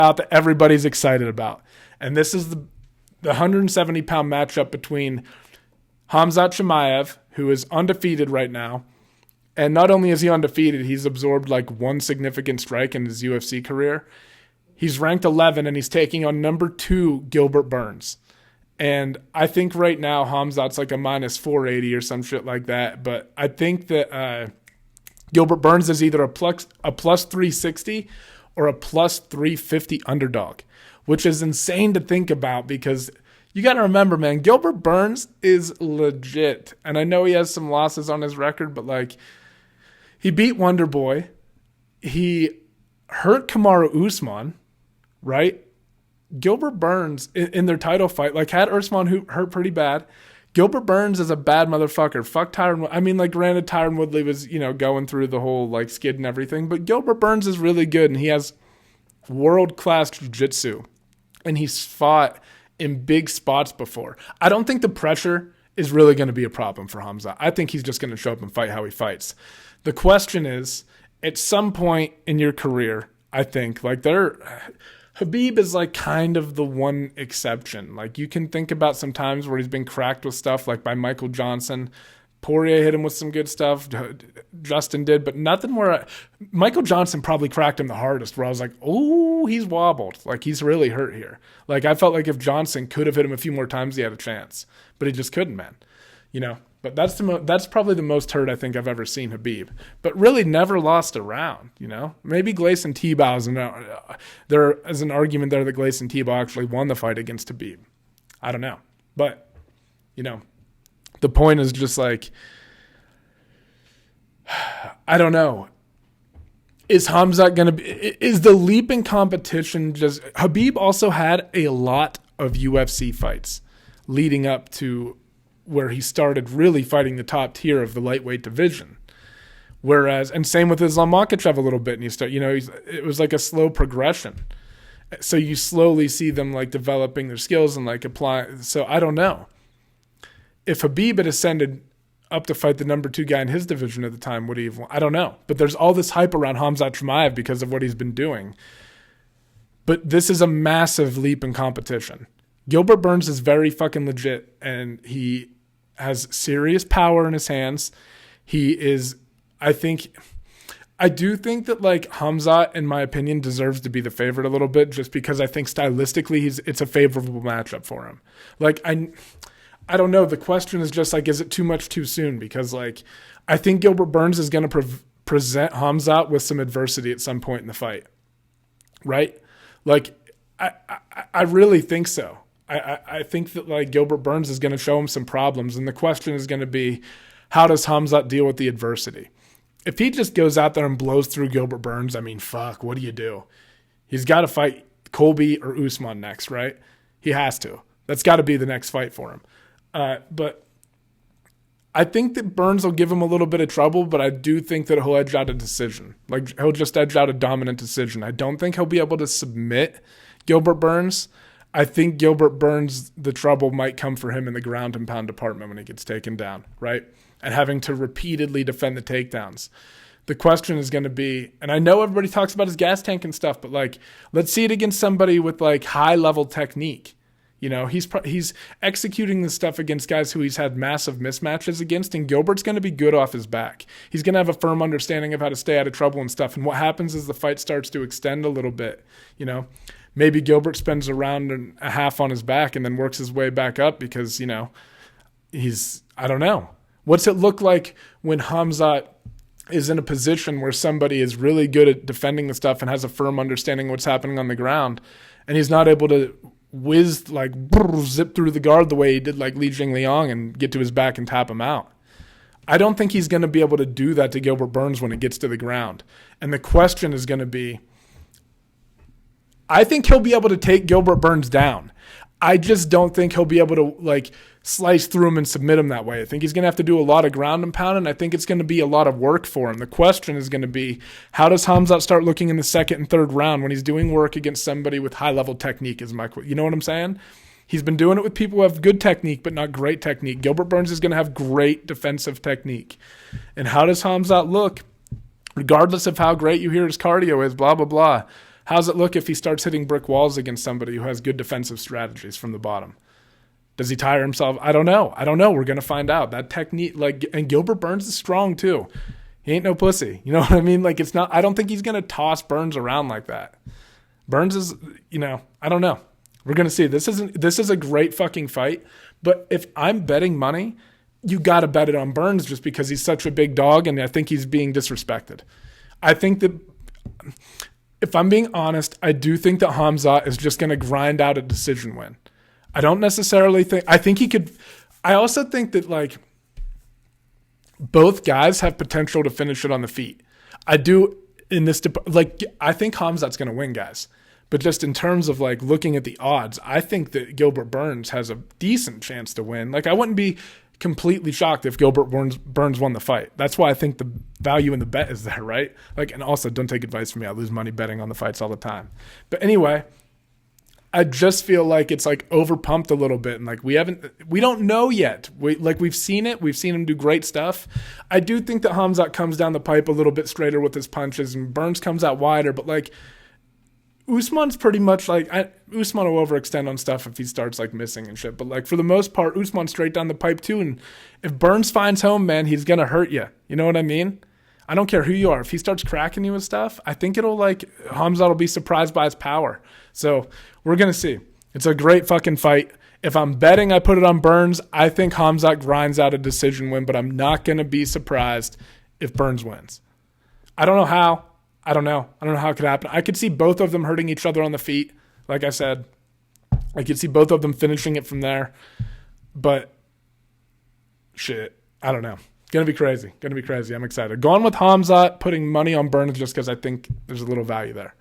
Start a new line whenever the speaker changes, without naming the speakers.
out that everybody's excited about. And this is the 170-pound matchup between Khamzat Chimaev, who is undefeated right now. And not only is he undefeated, he's absorbed like one significant strike in his UFC career. He's ranked 11, and he's taking on number 2 Gilbert Burns. And I think right now Khamzat's like a minus 480 or some shit like that. But I think that Gilbert Burns is either a plus 360 or a plus 350 underdog, which is insane to think about because you got to remember, man, Gilbert Burns is legit. And I know he has some losses on his record, but like he beat Wonder Boy. He hurt Kamaru Usman, right? Gilbert Burns in their title fight, like had Usman who hurt pretty bad. Gilbert Burns is a bad motherfucker. Fuck Tyron. I mean, like granted, Tyron Woodley was, going through the whole like skid and everything, but Gilbert Burns is really good and he has world-class jiu-jitsu and he's fought in big spots before. I don't think the pressure is really going to be a problem for Khamzat. I think he's just going to show up and fight how he fights. The question is, at some point in your career, I think, like Khabib is like kind of the one exception. Like you can think about some times where he's been cracked with stuff like by Michael Johnson. Poirier hit him with some good stuff. Justin did, but nothing where Michael Johnson probably cracked him the hardest where I was like, oh, he's wobbled. Like he's really hurt here. Like I felt like if Johnson could have hit him a few more times, he had a chance, but he just couldn't, man. But that's probably the most hurt I think I've ever seen Khabib. But really never lost a round, Maybe Gleison Tebow there is an argument there that Gleison Tebow actually won the fight against Khabib. I don't know. But, the point is just like, I don't know. Is Khamzat going to be, is the leap in competition just, Khabib also had a lot of UFC fights leading up to where he started really fighting the top tier of the lightweight division. Whereas, and same with Islam Makhachev a little bit, and it was like a slow progression. So you slowly see them like developing their skills and like apply. So I don't know. If Khabib had ascended up to fight the number 2 guy in his division at the time, would he have won? I don't know. But there's all this hype around Khamzat Chimaev because of what he's been doing. But this is a massive leap in competition. Gilbert Burns is very fucking legit, and he has serious power in his hands. He is, I do think that like Khamzat, in my opinion, deserves to be the favorite a little bit just because I think stylistically it's a favorable matchup for him. Like I don't know. The question is just like, is it too much too soon? Because like I think Gilbert Burns is going to present Khamzat with some adversity at some point in the fight, right? Like I really think so. I think that like Gilbert Burns is going to show him some problems, and the question is going to be, how does Khamzat deal with the adversity? If he just goes out there and blows through Gilbert Burns, I mean, fuck, what do you do? He's got to fight Colby or Usman next, right? He has to. That's got to be the next fight for him. But I think that Burns will give him a little bit of trouble, but I do think that he'll edge out a decision. Like he'll just edge out a dominant decision. I don't think he'll be able to submit Gilbert Burns. I think Gilbert Burns, the trouble might come for him in the ground and pound department when he gets taken down, right? And having to repeatedly defend the takedowns. The question is going to be, and I know everybody talks about his gas tank and stuff, but like, let's see it against somebody with like high level technique. He's executing this stuff against guys who he's had massive mismatches against, and Gilbert's going to be good off his back. He's going to have a firm understanding of how to stay out of trouble and stuff. And what happens is the fight starts to extend a little bit, Maybe Gilbert spends a round and a half on his back and then works his way back up because, I don't know. What's it look like when Khamzat is in a position where somebody is really good at defending the stuff and has a firm understanding of what's happening on the ground, and he's not able to zip through the guard the way he did like Li Jingliang and get to his back and tap him out? I don't think he's going to be able to do that to Gilbert Burns when it gets to the ground. And the question is going to be, I think he'll be able to take Gilbert Burns down. I just don't think he'll be able to like slice through him and submit him that way. I think he's going to have to do a lot of ground and pound, and I think it's going to be a lot of work for him. The question is going to be, how does Khamzat start looking in the second and third round when he's doing work against somebody with high-level technique? You know what I'm saying? He's been doing it with people who have good technique but not great technique. Gilbert Burns is going to have great defensive technique. And how does Khamzat look, regardless of how great you hear his cardio is, blah, blah, blah? How's it look if he starts hitting brick walls against somebody who has good defensive strategies from the bottom? Does he tire himself? I don't know. We're going to find out. That technique, and Gilbert Burns is strong too. He ain't no pussy. You know what I mean? It's not, I don't think he's going to toss Burns around like that. Burns is, I don't know. We're going to see. This is a great fucking fight. But if I'm betting money, you got to bet it on Burns just because he's such a big dog, and I think he's being disrespected. I think that, if I'm being honest, I do think that Khamzat is just going to grind out a decision win. I don't necessarily think – I think he could – I also think that, both guys have potential to finish it on the feet. I do in this I think Khamzat's going to win, guys. But just in terms of, looking at the odds, I think that Gilbert Burns has a decent chance to win. I wouldn't be completely shocked if Gilbert Burns won the fight. That's why I think the value in the bet is there, right? And also, don't take advice from me. I lose money betting on the fights all the time. But anyway – I just feel like it's overpumped a little bit, and we don't know yet. We've seen it. We've seen him do great stuff. I do think that Khamzat comes down the pipe a little bit straighter with his punches, and Burns comes out wider. But Usman's pretty much Usman will overextend on stuff if he starts missing and shit. But for the most part, Usman's straight down the pipe too. And if Burns finds home, man, he's gonna hurt you. You know what I mean? I don't care who you are. If he starts cracking you with stuff, I think Khamzat will be surprised by his power. So we're going to see. It's a great fucking fight. If I'm betting, I put it on Burns. I think Khamzat grinds out a decision win, but I'm not going to be surprised if Burns wins. I don't know how. I don't know how it could happen. I could see both of them hurting each other on the feet. Like I said, I could see both of them finishing it from there. But shit, I don't know. Gonna be crazy. I'm excited. Going with Khamzat, putting money on Burns just because I think there's a little value there.